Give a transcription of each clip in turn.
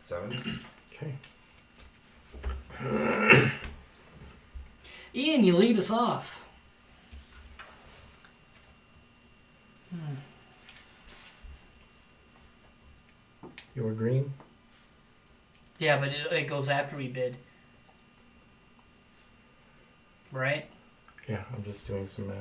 70. Okay. Ian, you lead us off. You're green. Yeah, but it goes after we bid. Right? Yeah, I'm just doing some math.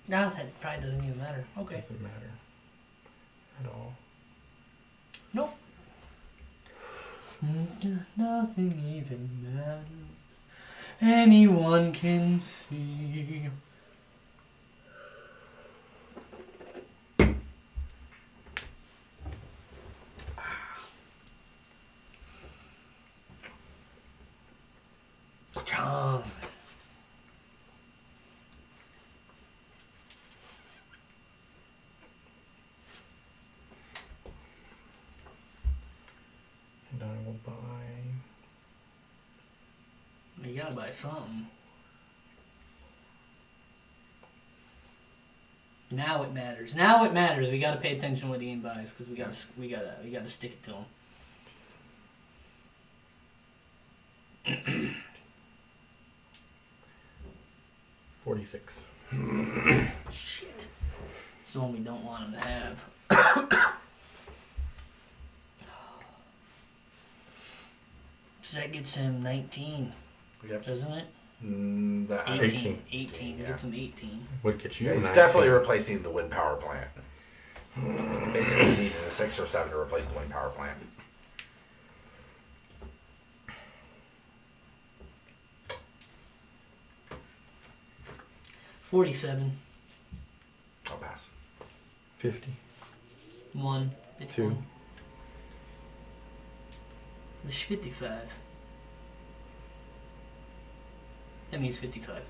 No, that probably doesn't even matter. Okay. Doesn't matter at all. Nope. Nothing even matters. Anyone can see. Chong. And I will buy. You gotta buy something. Now it matters. Now it matters. We gotta pay attention to what Ian buys because we gotta stick it to him. $46. Shit. It's the one we don't want him to have. So that gets him 19, Yep. doesn't it? That 18. 18. 18. Yeah. Gets him 18. Would get you. Yeah, he's 19. definitely replacing the wind power plant. Basically, we needed a 6 or 7 to replace the wind power plant. $47. I'll pass. 50. 1. It's 2. 1. There's 55. That means 55.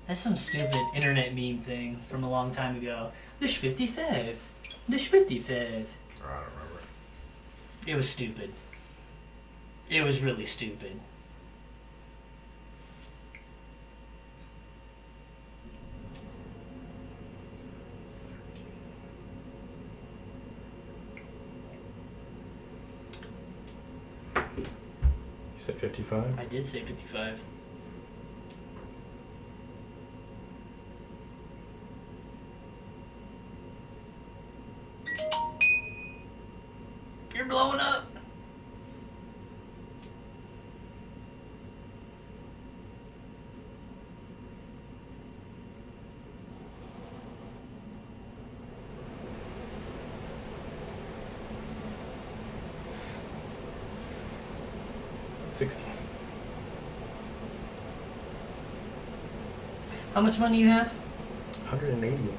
That's some stupid internet meme thing from a long time ago. There's 55. There's 55. I don't remember. It was stupid. It was really stupid. You said 55? I did say 55. You're blowing up. $60. How much money you have? 181.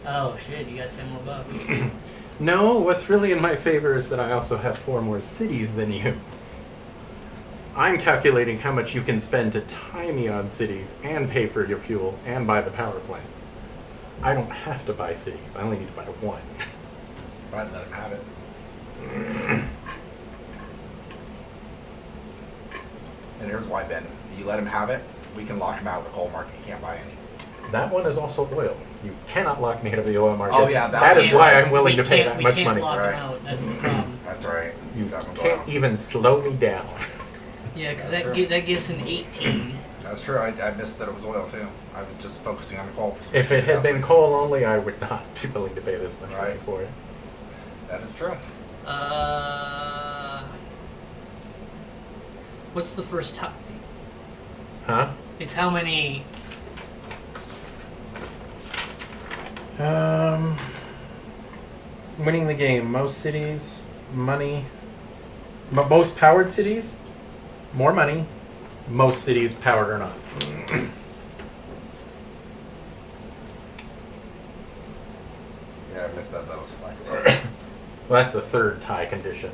Oh shit, you got 10 more bucks. No, what's really in my favor is that I also have 4 more cities than you. I'm calculating how much you can spend to tie me on cities and pay for your fuel and buy the power plant. I don't have to buy cities. I only need to buy 1. But I'd let him have it. And here's why, Ben. If you let him have it, we can lock him out of the coal market. He can't buy any. That one is also oil. You cannot lock me out of the oil market. Oh, yeah, that is why I'm willing to pay that much We money. can't lock Right. him out. That's the problem. That's right. You He's not gonna go can't out. even slow me down. Yeah, because That's that, true. that gives him 18. That's true. I missed that it was oil, too. I was just focusing on the coal for some If it stupid had ass been reason. coal only, I would not be willing to pay this much money Right. for it. That is true. What's the first top? Huh? It's how many? Winning the game. Most cities, money. Most powered cities, more money. Most cities, powered or not. Yeah, I missed that. That was flex. Well, that's the third tie condition.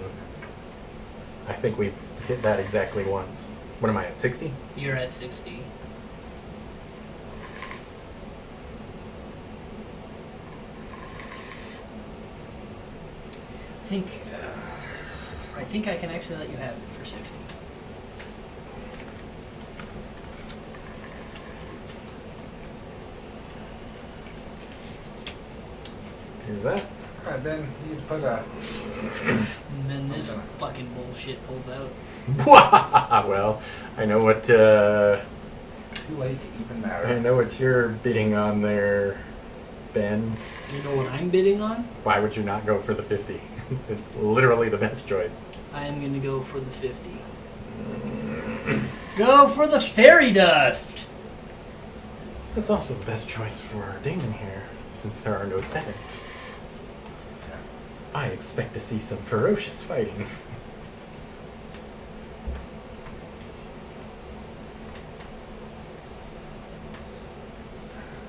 I think we've hit that exactly once. What am I at, 60? You're at 60. I think I can actually let you have it for 60. Is that? Alright, Ben, you put a... And then this Something. fucking bullshit pulls out. Well, I know what Too late to even matter. I know what you're bidding on there, Ben. You know what I'm bidding on? Why would you not go for the 50? It's literally the best choice. I'm gonna go for the 50. Go for the fairy dust! That's also the best choice for Damon here, since there are no sevens. I expect to see some ferocious fighting.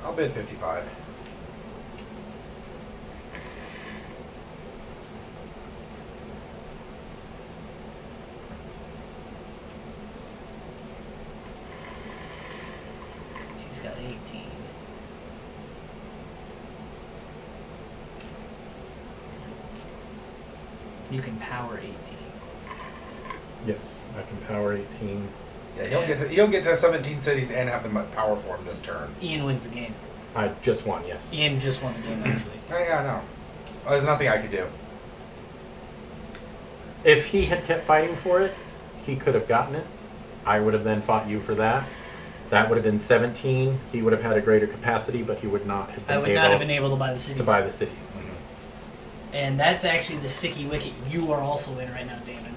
I'll bid 55. She's got 18. You can power 18. Yes, I can power 18. Yeah, he'll get to 17 cities and have the power form this turn. Ian wins the game. I just won, yes. Ian just won the game, actually. Oh, yeah, I know. Oh, there's nothing I could do. If he had kept fighting for it, he could have gotten it. I would have then fought you for that. That would have been 17. He would have had a greater capacity, but he would not have been I would not have been able to buy the cities. to buy the cities. And that's actually the sticky wicket you are also in right now, Damon.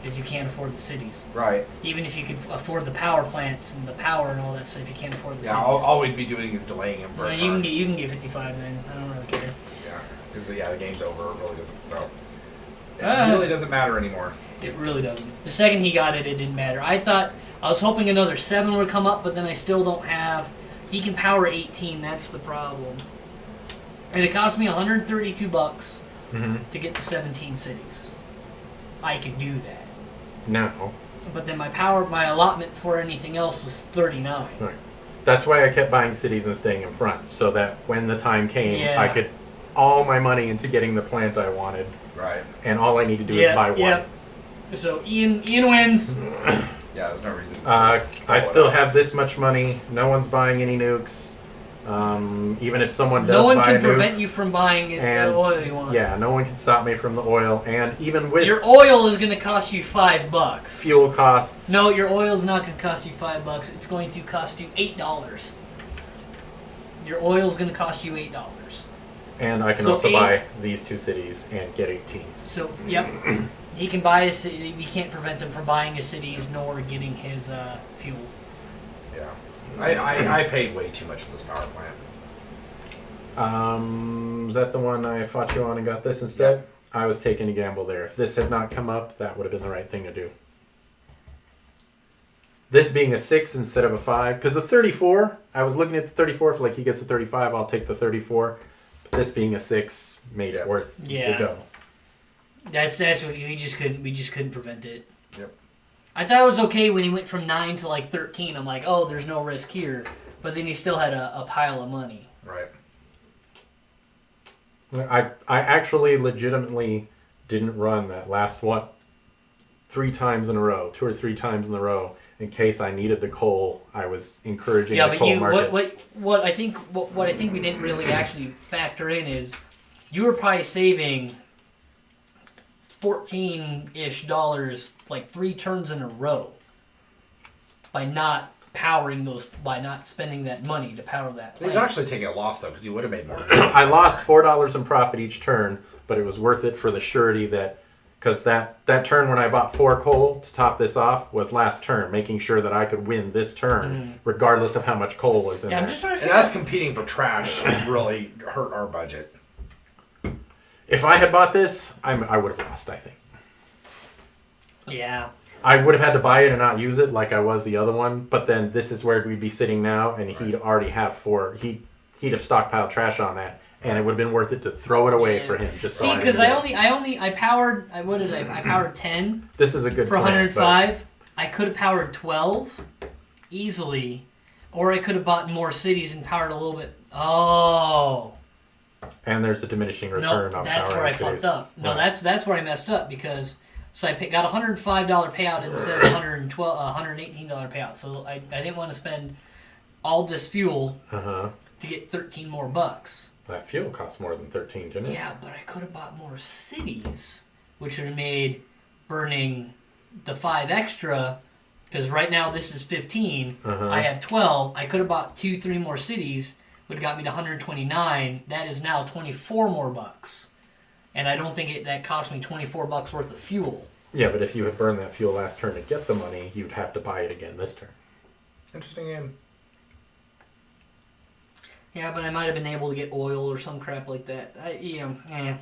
Is you can't afford the cities. Right. Even if you could afford the power plants and the power and all that stuff, you can't afford the Yeah, cities. all we'd be doing is delaying him for a turn. You can get 55 then. I don't really care. Yeah, because the game's over. It really doesn't. No. It Ah. really doesn't matter anymore. It really doesn't. The second he got it, it didn't matter. I was hoping another 7 would come up, but then I still don't have. He can power 18. That's the problem. And it cost me $132 Mm-hmm. to get to 17 cities. I can do that. Now, But then my allotment for anything else was 39. right. That's why I kept buying cities and staying in front, so that when the time came, Yeah. I could all my money into getting the plant I wanted, Right. and all I need to do is buy one. Yep. So Ian wins. Yeah, there's no reason. I Follow still it up. have this much money. No one's buying any nukes. Even if someone does No one buy can a nuke, prevent you from buying it, and- the oil you want. yeah, no one can stop me from the oil. And even with Your oil is going to cost you $5. fuel costs, No, your oil's not going to cost you $5. It's going to cost you $8. Your oil's going to cost you $8. and I can So also eight- buy these two cities and get 18. So, yep. He can buy a city. We can't prevent him from buying his cities nor getting his fuel. Yeah. I paid way too much for this power plant. Is that the one I fought you on and got this instead? I was taking a gamble there. If this had not come up, that would have been the right thing to do. This being a 6 instead of a 5, because the 34, I was looking at the 34, if like he gets a 35, I'll take the 34. But this being a 6 made Yeah. it worth Yeah. the go. That's what we just couldn't prevent it. Yep. I thought it was okay when he went from 9 to like 13. I'm like, oh, there's no risk here. But then he still had a pile of money. Right. I actually legitimately didn't run that last one 3 times in a row, 2 or 3 times in a row, in case I needed the coal. I was encouraging Yeah, the but coal you market. what I think we didn't really actually factor in is you were probably saving $14-ish like 3 turns in a row by not spending that money to power that He's plant. actually taking a loss though, because he would have made more. I lost $4 in profit each turn, but it was worth it for the surety that, because that turn when I bought 4 coal to top this off was last turn, making sure that I could win this turn, regardless of how much coal was in Yeah, I'm there. just trying to And figure us competing for trash really hurt our budget. If I had bought this, I would have lost, I think. Yeah. I would have had to buy it and not use it like I was the other one, but then this is where we'd be sitting now, and he'd already have 4. He'd have stockpiled trash on that, and it would have been worth it to throw it away Yeah. for him. Just so See, I because knew I powered. I powered 10 this is a good for plan, but 105. I could have powered 12 easily, or I could have bought more cities and powered a little bit. Oh. and there's a diminishing No, return on that's power where I cities. fucked up. No, Right. that's where I messed up because I got a $105 payout instead of $118 payout. So I didn't want to spend all this fuel Uh-huh. to get 13 more bucks. That fuel costs more than 13, didn't it? Yeah, but I could have bought more cities, which would have made burning the 5 extra. Because right now this is 15. I have 12. I could have bought 2-3 more cities. Would have got me to 129. That is now 24 more bucks. And I don't think that cost me 24 bucks worth of fuel. Yeah, but if you had burned that fuel last turn to get the money, you'd have to buy it again this turn. Interesting game. Yeah, but I might have been able to get oil or some crap like that. I'm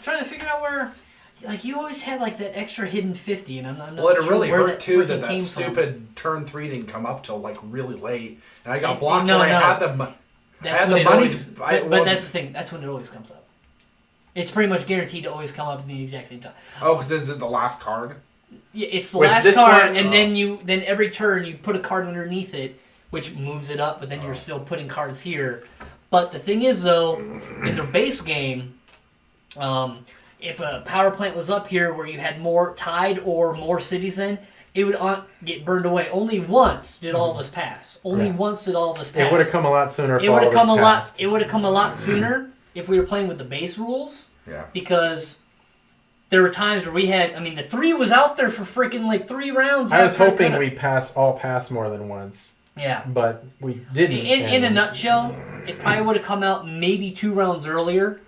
trying to figure out where... Like, you always have, like, that extra hidden 50, and I'm not Well, it sure really where hurt, too, freaking that came stupid turn 3 didn't come up till, like, really late. And I got It- blocked no, when I no. had the That's I had when the it money always, to... but that's the thing. That's when it always comes up. It's pretty much guaranteed to always come up at the exact same time. Oh, because this is the last card? Yeah, it's the With last this card, one- and then every turn you put a card underneath it, which moves it up. But then you're still putting cards here. But the thing is, though, in the base game, if a power plant was up here where you had more tied or more cities in, it would get burned away. Only once did all of us pass. Only Yeah. once did all of us pass. It would have come a lot sooner if It all would have of us come a lot. passed. It would have come a lot sooner if we were playing with the base rules. Yeah. Because there were times where we had. I mean, the 3 was out there for freaking like 3 rounds. I was after it hoping could've- we'd pass more than once, Yeah. but we didn't. In a and- nutshell, it probably would have come out maybe 2 rounds earlier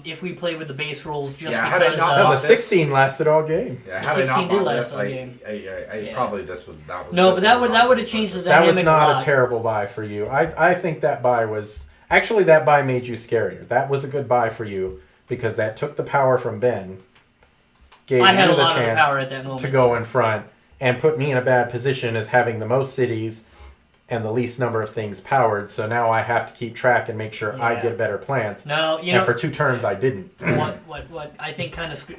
if we played with the base rules. Just Yeah, had I because. not No, bought the this- 16 lasted all game. Yeah, had I 16 not did bought last this, all game. I Yeah. probably this was... That was No, this but that was would not have changed the That was dynamic not a lot. a terrible buy for you. I think that buy was... Actually, that buy made you scarier. That was a good buy for you because that took the power from Ben, gave I had you a the lot of chance power at that moment. to go in front, and put me in a bad position as having the most cities and the least number of things powered. So now I have to keep track and make sure I Yeah. get better plants. No, you And know for 2 turns, I didn't. what I think kind of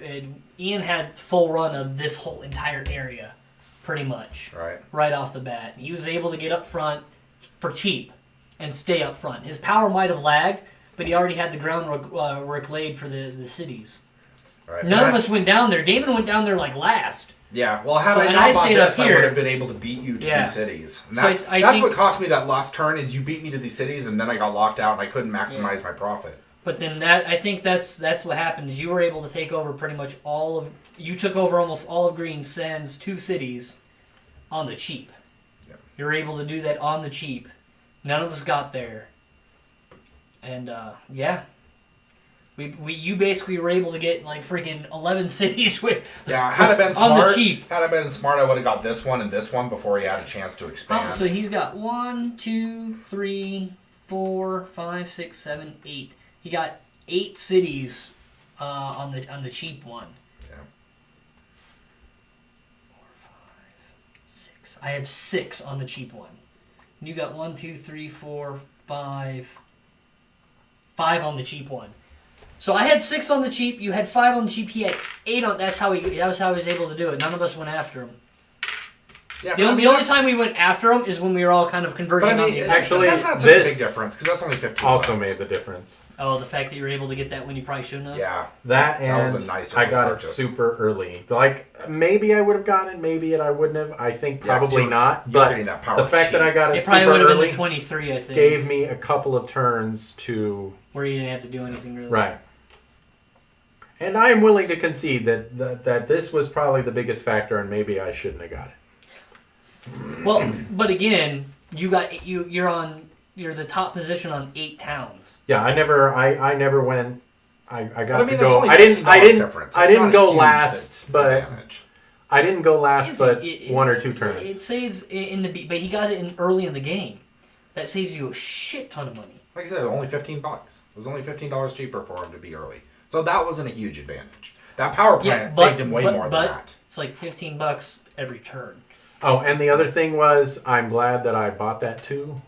Ian had full run of this whole entire area, pretty much. Right. Off the bat. He was able to get up front for cheap and stay up front. His power might have lagged, but he already had the groundwork work laid for the cities. Right. None of us went down there. Damon went down there like last. Yeah, well, had So- I and not I bought stayed up this, I here. would have been able to beat you to Yeah. these cities. And So that's I that's think- what cost me that last turn is you beat me to these cities, and then I got locked out, and I couldn't maximize my profit. But then I think that's what happened is you were able to take over pretty much you took over almost all of Green Send's 2 cities on the cheap. Yep. You were able to do that on the cheap. None of us got there. And yeah. You basically were able to get like freaking 11 cities with Yeah, had I been on smart, the cheap. had I been smart, I would have got this one and this one before he had a chance to expand. Oh, so he's got 1, 2, 3, 4, 5, 6, 7, 8. He got 8 cities on the cheap one. Yeah. 4, 5, 6. I have 6 on the cheap one. You got 1, 2, 3, 4, 5. 5 on the cheap one. So I had 6 on the cheap. You had 5 on the cheap. He had 8 on. That was how he was able to do it. None of us went after him. Yeah, The only time we went after him is when we were all kind of converging but I on mean, the that's, exact. Actually, that's not such a big this difference because that's only 15. Also bucks. made the difference. Oh, the fact that you were able to get that when you probably shouldn't have. Yeah, That That was and a nice I early got purchase. it super early. Like, maybe I would have gotten it, maybe I wouldn't have. I think Yeah, 'cause probably you were- not. you were But getting that power the fact that cheap. I got it It probably super would have been early the 23, I think, gave me a couple of turns to... where you didn't have to do anything really. Right. And I am willing to concede that this was probably the biggest factor, and maybe I shouldn't have got it. Well, but again, you're the top position on 8 towns. Yeah, I never went. I got but I to mean, that's go. only I didn't. I $15 didn't. difference. I That's didn't not a go huge last, but advantage. I didn't go last, but It- 1 or 2 turns. It saves but he got it in early in the game. That saves you a shit ton of money. Like I said, only $15. It was only $15 cheaper for him to be early, so that wasn't a huge advantage. That power plant saved him way more than that. It's like $15 every turn. Oh, and the other thing was, I'm glad that I bought that 2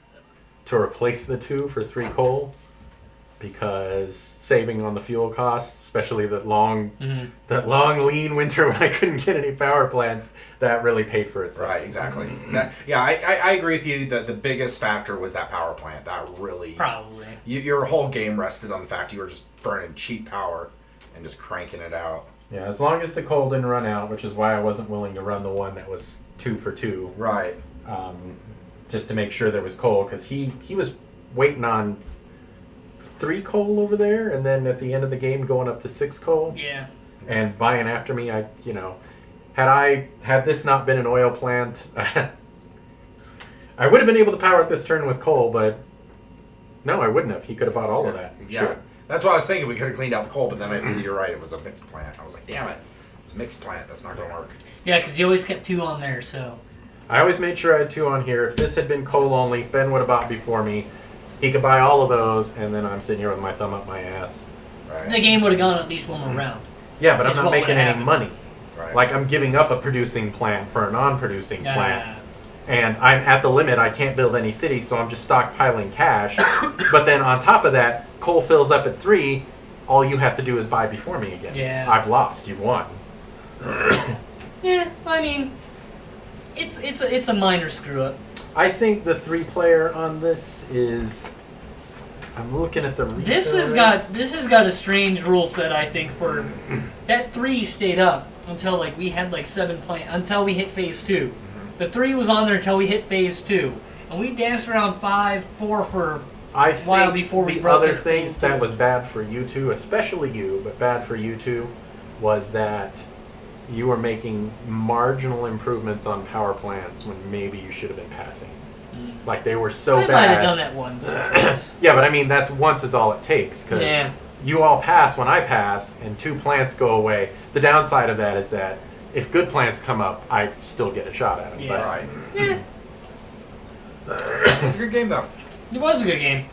to replace the 2 for 3 coal, because saving on the fuel costs, especially that long lean winter when I couldn't get any power plants, that really paid for itself. Right, exactly. Yeah, I agree with you that the biggest factor was that power plant. That really Probably. your whole game rested on the fact you were just burning cheap power and just cranking it out. Yeah, as long as the coal didn't run out, which is why I wasn't willing to run the one that was 2 for 2, Right. just to make sure there was coal, because he was waiting on 3 coal over there, and then at the end of the game going up to 6 coal. Yeah. And buying after me, had this not been an oil plant, I would have been able to power it this turn with coal, but no, I wouldn't have. He could have bought all of that. Yeah. Sure. That's what I was thinking. We could have cleaned out the coal, but then you're right. It was a mixed plant. I was like, damn it. It's a mixed plant. That's not going to work. Yeah, because you always kept 2 on there, so. I always made sure I had 2 on here. If this had been coal only, Ben would have bought before me. He could buy all of those, and then I'm sitting here with my thumb up my ass. Right. The game would have gone at least one more round. Yeah, but I'm It's not what making would any happen. money. Right. Like, I'm giving up a producing plant for a non-producing Yeah. plant. And I'm at the limit. I can't build any cities, so I'm just stockpiling cash. But then on top of that, coal fills up at 3. All you have to do is buy before me again. Yeah. I've lost. You've won. Yeah, I mean, it's a minor screw up. I think the 3-player on this is... I'm looking at the This refill has got a strange rule set. I think for that 3 stayed up until like we had like 7 until we hit phase 2. The 3 was on there until we hit phase 2, and we danced around 5-4 for I a while think before we the broke other into thing phase that 2. was bad for you two, especially you, but bad for you two, was that you were making marginal improvements on power plants when maybe you should have been passing. Like they were so I bad. might have done that once. Yeah, but I mean that's once is all it takes because Yeah. you all pass when I pass, and 2 plants go away. The downside of that is that if good plants come up, I still get a shot at them. Yeah. Right. Yeah, It was a good game, though. it was a good game.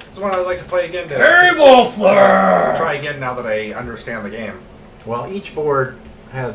It's one I'd like to play again. Harry Wolfler! Try again now that I understand the game. Well, each board